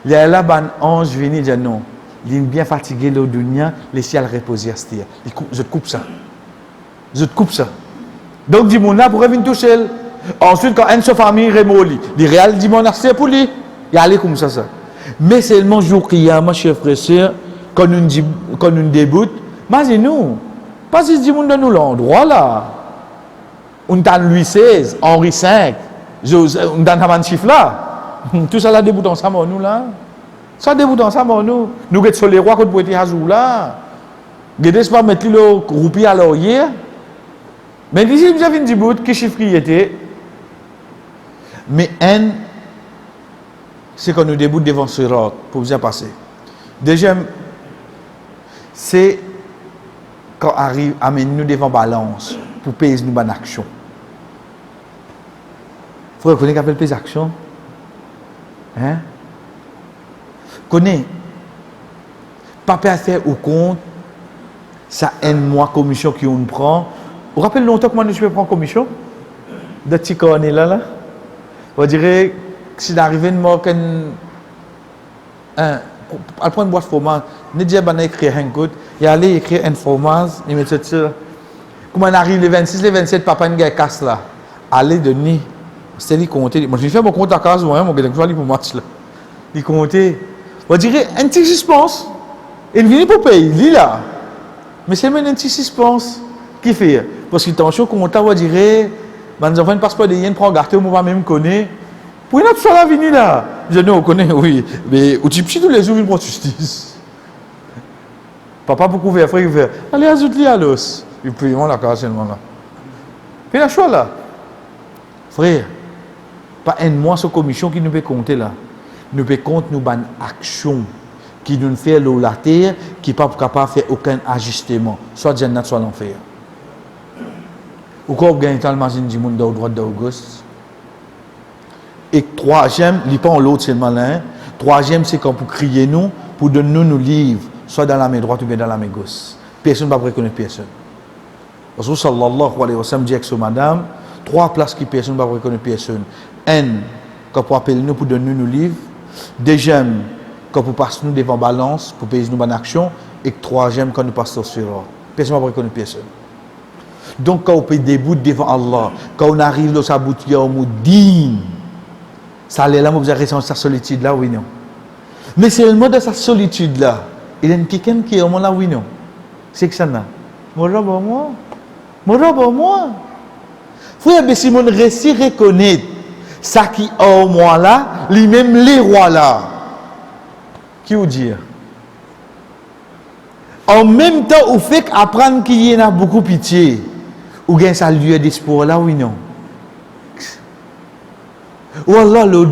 Il y a là, ban ange venu dire non. Il est bien fatigué le dunya, laissez le reposer à ce tir. Je te coupe ça. Donc, dis mon là pour revenir tout seul. Ensuite, quand une famille remoli, il réel dit mon c'est pour lui. Il y a aller comme ça. Mais seulement jour Qiyamah, chers frères et sœurs, quand nous débute, mais nous, pas si dit mon dans nous l'endroit là. On t'a Louis XVI, Henri V, on t'a un chiffre là. Tout ça là débute ensemble nous là. Ça debout dans ça, nous. Nous sommes sur les rois contre Poitiers Hazou là. Nous ne pas mettre le roupi à l'oreiller. Mais ici, vous avez une dibout qui chiffre était. Mais un, c'est quand nous débutons devant ce rôle pour vous passer. Deuxième, c'est quand arrive, amène-nous devant balance pour payer nous bonne action. Il faut reconnaître qu'appelle payer action. Hein? Connais. Pas à faire au compte, ça aide moi commission qui on prend. Vous rappelez longtemps que moi je peux prendre commission? De petit cornet là. On dirait que si d'arriver une mort à prendre une boîte de fromage, ne dis pas écrire un code, il allait écrire un fromage, il met ça. Comment on arrive les 26, les 27, papa une gars casse là. Allez de nid. C'est lui compter. Moi je vais faire mon compte à casa, moi, mon gars, pour match là. Il compter. On dirait un petit suspense. Il vient pour payer, il là. Mais c'est même un petit suspense. Qui fait? Parce qu'il t'en chaud, comme on dirait, les enfants ne passent pas de yen, prend gâteau, moi même connaît. Pour une autre fois la venue là. Je ne connais, oui. Mais au type, tous les jours, il prend justice. Papa, beaucoup faire, frère, il fait. Allez, ajoute-lui à l'os. Il peut y avoir la carte seulement là. Puis la choix là. Frère, pas un mois sur commission qui nous peut compter là. Nous peut compter nous ban action qui nous fait la terre, qui n'est pas capable de faire aucun ajustement. Soit Jannat, soit l'enfer. Ou quand vous gagnez le magazine du monde au droit d'Auguste. Et troisième, il pas en l'autre, c'est le malin. Troisième, c'est quand pour crier nous, pour donner nous nos livres, soit dans la main droite ou bien dans la main gauche. Personne ne va reconnaître personne. Rasul sallallahu alayhi wa sallam dit avec ce madame, 3 places qui personne ne va reconnaître personne. Un, quand pour appeler nous pour donner nos livres. Deuxième, quand pour passer nous devant balance, pour payer nous bonne action. Et troisième, quand nous passons sur l'ordre. Personne ne va reconnaître personne. Donc, quand on peut debout devant Allah, quand on arrive dans sa boutique, on nous dit, ça allait là, vous avez ressenti sa solitude là, oui, non. Mais c'est le mot de sa solitude là. Il y a quelqu'un qui est au monde là, oui, non. C'est que ça n'a. Moi. Frère, mais si mon récit reconnaît ça qui est au moi là, lui-même les rois là. Qui vous dit? En même temps, vous fait apprendre qu'il y en a beaucoup pitié. Ou bien ça lieu d'espoir là, oui, non. Wallah le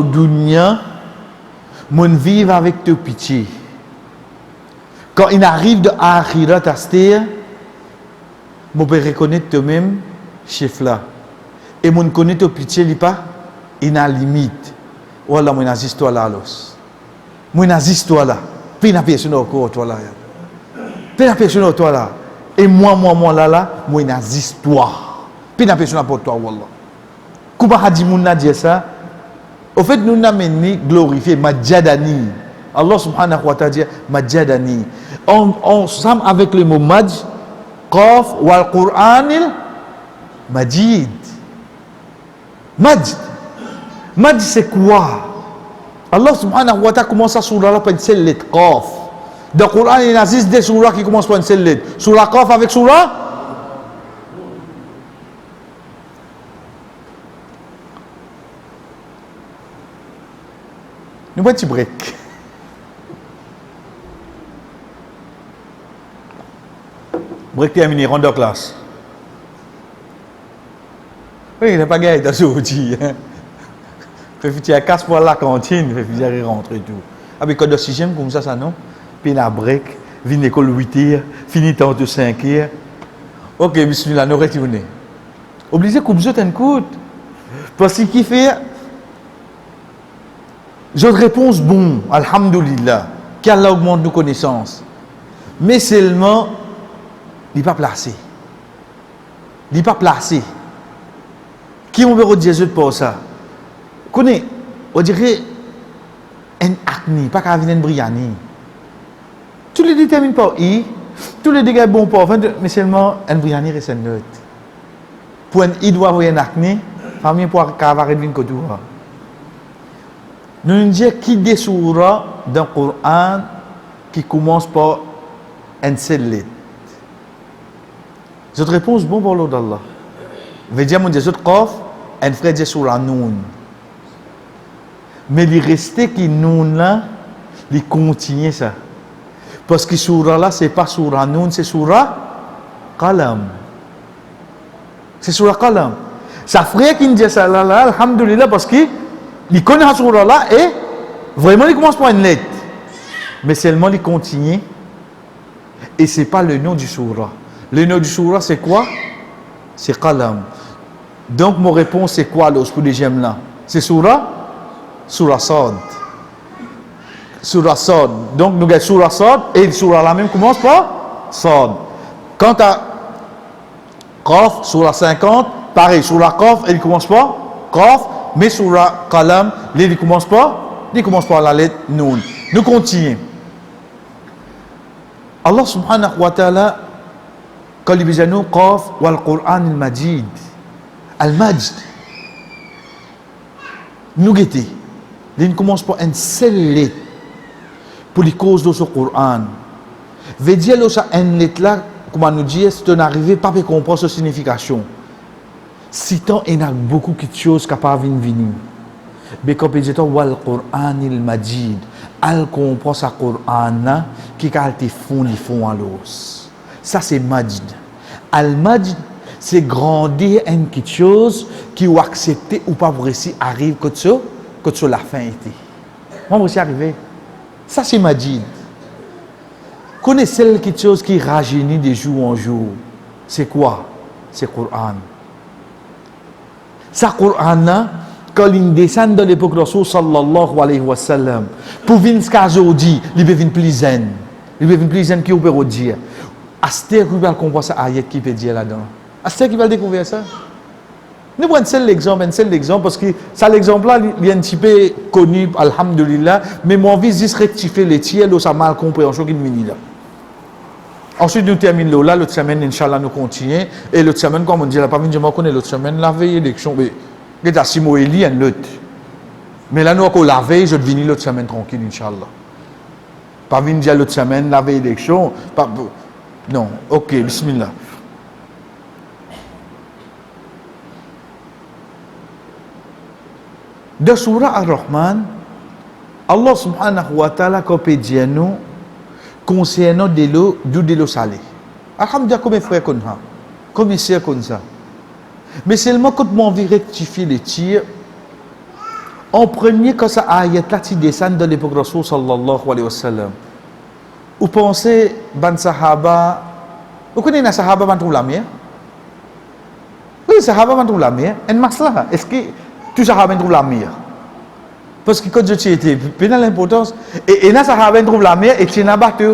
dunya, mon vivre avec te pitié. Quand il arrive de Akhirat à terre, je peux reconnaître toi-même, chef là. Et mon connaître te pitié, il pas, il a limite. Wallah, moi, n'aziste toi là, alors. Moi, n'aziste toi là. Puis, il n'a personne encore, toi là. Puis, il n'a personne toi là. Et moi, là, moi, n'aziste toi. Puis, il n'a personne pour toi, Wallah. Comment a dit mon dit ça? Au fait, nous n'avons glorifié Majadani. Allah subhanahu wa ta'ala dit Majadani. On s'aime avec le mot Maj, Qaf, wal Qur'anil Majid. Majd. Majd c'est quoi? Allah subhanahu wa ta'ala commence à surah par une seule lettre, Qaf. Dans le Coran, il y a 10 des surahs qui commencent par une seule lettre. Surah Qaf avec surah? Nous avons un petit break. Break terminé, ronde de classe. Oui, il n'est pas gagné dans ce outil. Fait faire casse pour la cantine, fait faire rentrer et tout. Avec code de 6e, comme ça, non? Puis la break, vient l'école 8h, finit temps de 5h. Ok, bismillah, nous retournons. Obligé que vous êtes un coup. Parce qu'il fait. J'ai une réponse bon, alhamdoulilah, qu'Allah augmente nos connaissances. Mais seulement, il n'est pas placé. Il n'est pas placé. Qui on veut dire pour ça? Connais, on dirait un acné, pas qu'à venir un briani. Tous les déterminent par I, tous les dégâts bons pour mais seulement un briani reste un neutre. Pour un I doit avoir un acné, famille pour qu'avoir une couture. Nous nous disons qui des surahs dans le Coran qui commence par un seul lettre. Cette réponse bon pour l'ordre d'Allah. Veut dire mon Dieu, Qaf, un frère dit surah Noun. Mais il restait qui nous là, il continue ça. Parce que surah là, c'est pas surah Noun, c'est surah Qalam. C'est surah Qalam. Ça frère qui dit ça là, alhamdulillah, parce qu'il connaît la surah là et vraiment il commence par une lettre. Mais seulement il continue. Et ce n'est pas le nom du surah. Le nom du surah, c'est quoi? C'est Qalam. Donc, mon réponse, c'est quoi, là, pour les gemmes là? C'est surah? Surah Sad. Surah Sad. Donc, nous avons surah Sad, et surah là même commence par Sad. Quant à Qaf, surah 50, pareil, surah Qaf, il commence par Qaf, mais surah Qalam, il commence par la lettre Noun. Nous continuons. Allah subhanahu wa ta'ala, quand il dit nous, Qaf wal Qur'an al-Majid. Al-Majd. Nous guettons. Il commence par une seule lettre pour les causes de ce Qur'an. Veut dire que une lettre là, comment nous dire, c'est un arrivé, pas de comprendre sa signification. Si tant il y a beaucoup de choses qui peuvent venir. Mais quand il dit wal Qur'an al-Majid, elle comprend sa Qur'an qui a été fond à l'os. Ça c'est Majd. Al-Majd, c'est grandir une petite chose qui ou accepter ou pas réussir arrive que sur la fin était. Moi aussi arrivé. Ça c'est Majid. Connaissez quelque chose qui rajeunit de jour en jour. C'est quoi? C'est Qur'an. Ça Qur'an quand il descend dans l'époque de Rasul sallallahu alayhi wa sallam pour venir ce qu'aujourd'hui, il peut venir plus zen. Il peut venir plus zen qui peut dire. Aster qui va comprendre ça ayat qui peut dire là-dedans. Aster qui va découvrir ça. Nous prenons un seul exemple, parce que ça l'exemple-là, il est un petit peu connu, alhamdulillah, mais mon envie juste rectifier les tiers, là, ça mal compréhension qui est là. Ensuite, nous terminons là, l'autre semaine, Inch'Allah, nous continuons, et l'autre semaine, comme on dit, la parmi je m'en connais l'autre semaine, la veille élection, mais, il y a Simo Eli, un l'autre. Mais là, nous, encore la veille, je deviens l'autre semaine tranquille, Inch'Allah. Pas venir l'autre semaine, la veille élection, pas, non, ok, bismillah. De surah Ar-Rahman, Allah subhanahu wa ta'ala dit nous concernant de l'eau salée. Alhamdulillah, comme frère comme ça, comme sœur comme ça. Mais seulement quand on veut rectifier les tirs, en premier, quand ça ayat là, tu descends dans l'époque de Rasul sallallahu alayhi wa sallam. Vous pensez, ban sahaba, vous connaissez les sahaba, ban trouve la mer? Oui, les sahaba, ban trouve la mer. En masla, est-ce que tout sahaba trouve la mer? Parce que quand je t'y étais, puis dans l'importance, et les sahaba trouve la mer, et tu n'as pas battu.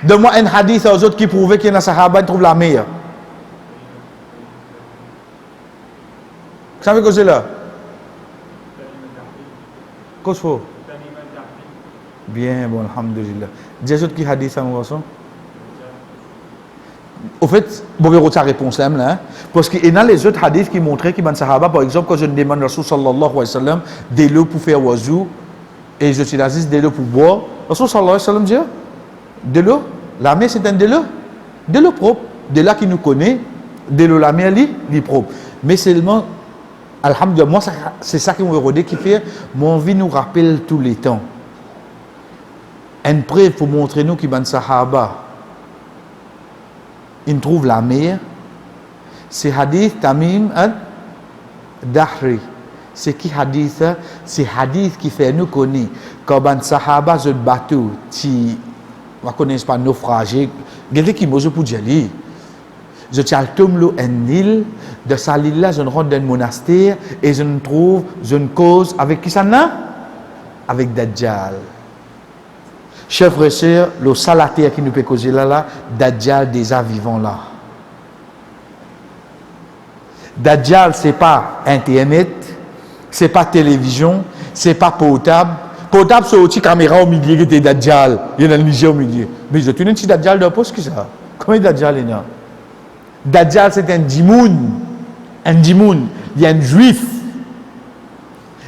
Donne-moi un hadith aux autres qui prouvait que les sahaba trouve la mer. Vous savez quoi c'est là? Qu'est-ce qu'il faut? Bien, bon, alhamdulillah. Dis autres qui hadith à mon garçon? Au fait, vous verrez sa réponse là, hein? Parce qu'il y a les autres hadiths qui montraient que les sahaba, par exemple, quand je demande à Rasul sallallahu alayhi wa sallam de l'eau pour faire wazou, et je suis assise de l'eau pour boire, Rasul sallallahu alayhi wa sallam dit de l'eau, la mer c'est un de l'eau propre, de là qui nous connaît, de l'eau la mer est propre. Mais seulement, alhamdulillah, moi c'est ça qui me redit qui fait, mon vie nous rappelle tous les temps. Une preuve pour montrer nous que les sahaba, ils trouvent la mer. C'est hadith Tamim al-Dahri. C'est qui hadith? C'est hadith qui fait nous connaître. Quand les sahaba se battent, qui ne connaissent pas naufragé, quelqu'un qui mange pour dire. Je tiens un île, de cette île-là, je rentre dans un monastère et je ne trouve, je ne cause avec qui ça n'a? Avec Dajjal. Chers frères et sœurs, le salataire qui nous peut causer là, Dajjal déjà vivant là. Dajjal, ce n'est pas Internet, ce n'est pas télévision, ce n'est pas portable. Portable, c'est aussi caméra au milieu qui était Dajjal. Il y a un Niger au milieu. Mais je te dis, si Dajjal de poste, qu'est-ce que ça? Comment Dajjal est là? Dajjal, c'est un djimoun. Un djimoun. Il y a un juif.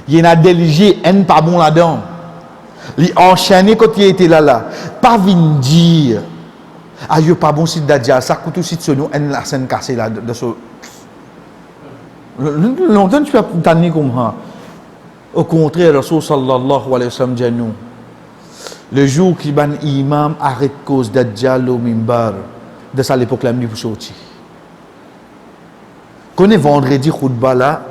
Il y a un délégué, un pas bon là-dedans. Il a enchaîné quand il était là. Pas venir dire, ah, il n'est pas bon si Dajjal, ça coûte aussi de ce nom, un scène cassée là. Longtemps, tu as tanné comme ça. Au contraire, Rasul sallallahu alayhi wa sallam dit nous, le jour qui ban imam arrête cause d'Adjal au mimbar, de ça l'époque la nuit pour sortir. Quand on est vendredi khutba là,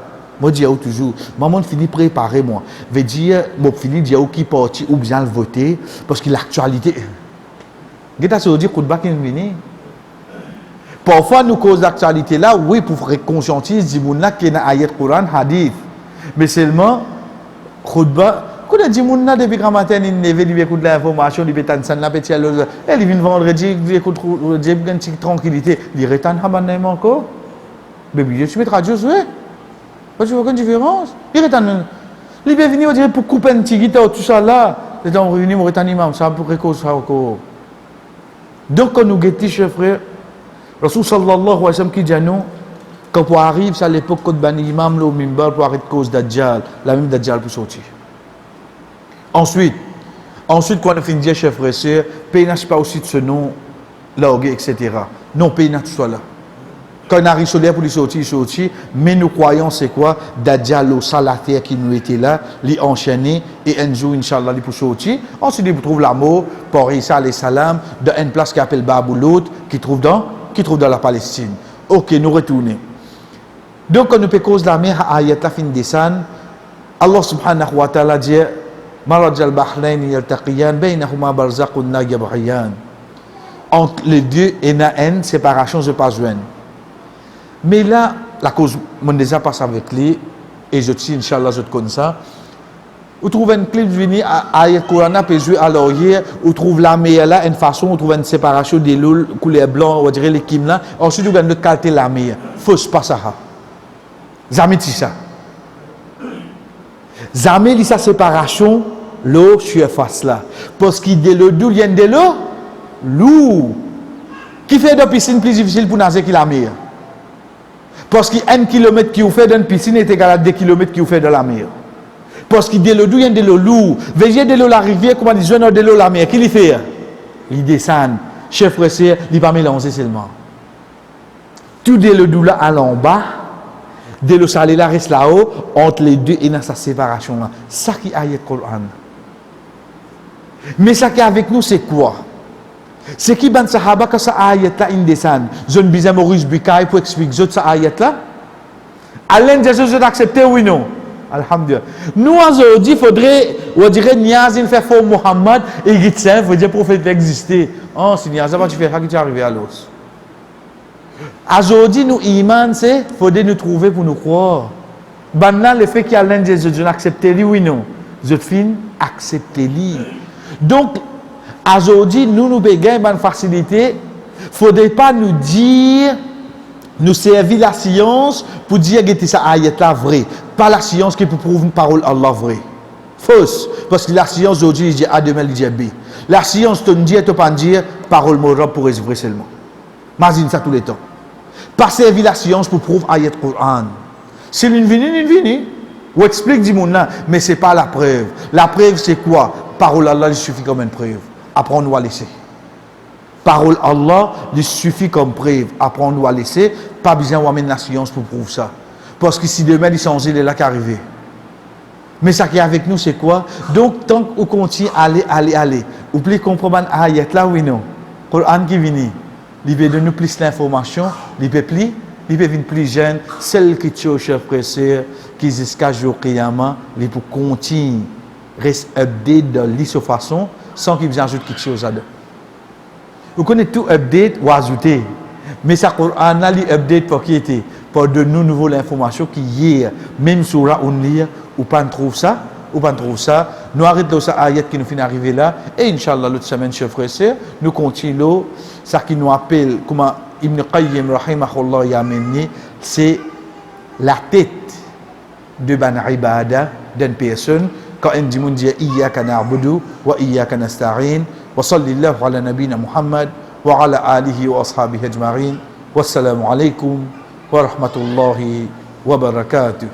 moi je dis toujours, maman finit préparer moi. Veut dire, moi finit dire qui parti ou bien le voter parce que l'actualité. Qu'est-ce que ça veut dire khutba qui vient? Parfois nous cause d'actualité là, oui pour conscientiser du monde là qui est dans ayat Coran hadith. Mais seulement khutba quand on dit mon na depuis grand matin il ne veut écouter l'information, il veut t'entendre la petite alors il vient vendredi il écoute il une petite tranquillité, il retourne à ban encore. Bébé, tu mets radio jouer. Tu vois aucune différence. Il retourne. Il vient venir on dirait pour couper un petit guitare tout ça là, il est revenu mon retourne imam ça pour cause ça encore. Donc quand nous guettons chers frères, Rasul sallallahu alayhi wa sallam qui dit nous quand on arrive à l'époque quand ban imam le mimbar pour arrêter cause d'Adjal, la même d'Adjal pour sortir. Ensuite, quand on finit dire chers frères et sœurs, pays n'a pas aussi de ce nom, là, etc. Non, pays n'a tout ça là. Quand on arrive sur l'air pour les sortir, mais nous croyons c'est quoi? Dajjal au salataire qui nous était là, les enchaîner et un jour, Inch'Allah, les pour sortir. Ensuite, il trouve l'amour, pour Isa alayhi salam, dans une place qui s'appelle Baboulout, qui trouve dans la Palestine. Ok, nous retournons. Donc, quand nous peut cause la mer à ayat la fin descend, Allah subhanahu wa ta'ala dit Maraj al-Bahrain yaltaqiyan baynahuma barzaqun la yabghiyan. Entre les deux, il y a une séparation de pas joindre. Mais là, la cause, mon déjà passe avec lui, et je dis, Inch'Allah, je te connais ça. Vous trouvez un clip venu à Ayat Korana, puis jouer à l'oreille, vous trouvez la meilleure là, une façon, vous trouvez une séparation des louls, couleur blanc, on dirait les kim là. Ensuite, vous avez une qualité la meilleure. Fausse pas ça. Jamais dit ça. Jamais dit sa séparation, l'eau, surface là. Parce qu'il y a de l'eau, d'où il y a de l'eau? L'eau. Qui fait de piscine plus difficile pour nager que la mer? Parce que 1 kilomètre qui vous fait dans une piscine est égal à 2 kilomètres qui vous fait dans la mer. Parce que de l'eau d'où il y a de l'eau lourd. Veillez de l'eau la rivière, comment dire, de l'eau la mer. Qui il fait? Il descend. Chef frère, il ne pas mélanger seulement. Tout de l'eau d'où là à en bas, de l'eau salée là reste là-haut, entre les deux et dans sa séparation là. Ça qui est le Coran. Mais ça qui est avec nous, c'est quoi? C'est qui ban sahaba que ça ayat là in descend. Je ne bisais Maurice Bucaille pour expliquer ça ayat là. Alain Jésus accepté oui non. Alhamdulillah. Nous aujourd'hui il faudrait on dirait Niazin fait faux Mohammed et Gitsen veut dire prophète exister. Oh si Niazin va tu faire qui tu arrivé à l'os. Aujourd'hui nous iman c'est faudrait nous trouver pour nous croire. Banal le fait qu'il Alain Jésus accepté lui oui non. Je fin accepter lui. Donc aujourd'hui, nous avons une facilité. Il ne faudrait pas nous dire, nous servir la science pour dire que ça ayat là vrai. Pas la science qui peut prouver une parole Allah vrai. Fausse. Parce que la science aujourd'hui, il dit A, demain, il dit B. La science te dit, te pas dire, parole morale pour être vrai seulement. Imagine ça tous les temps. Pas servir la science pour prouver ayat Coran. C'est une vini. Ou explique du monde là, mais ce n'est pas la preuve. La preuve, c'est quoi? Parole Allah, il suffit comme une preuve. Après, on doit laisser. Parole Allah, il suffit comme preuve. Après, on doit laisser. Pas besoin d'amener la science pour prouver ça. Parce que si demain, il s'en est là qu'arriver. Mais ça qui est avec nous, c'est quoi? Donc, tant qu'on continue à aller. Ou plus comprendre ayat là, oui, non. Coran qui vient, il veut donner plus d'informations, il peut venir plus jeune, celle qui tue au chef pressé, qui jusqu'à jour Qiyama, il peut continuer, reste update de l'issue façon, sans qu'il ajoute quelque chose à deux. Vous connaissez tout update ou ajouter. Mais ça, Coran a update pour qui était? Pour de nous nouvelles informations qui hier, même sur la on lit, ou pas trouve ça, nous arrêtons ça ayat qui nous finit arriver là, et Inch'Allah l'autre semaine, chers frères et sœurs, nous continuons, ça qui nous appelle, comme Ibn Qayyim rahimahullah yamenni, c'est la tête de ban ibada d'une personne. Quand on dit iyyaka na'budu wa iyyaka nasta'in wa sallallahu ala nabina Muhammad wa ala alihi wa ashabihi ajma'in wassalamu alaikum wa rahmatullahi wa barakatuh.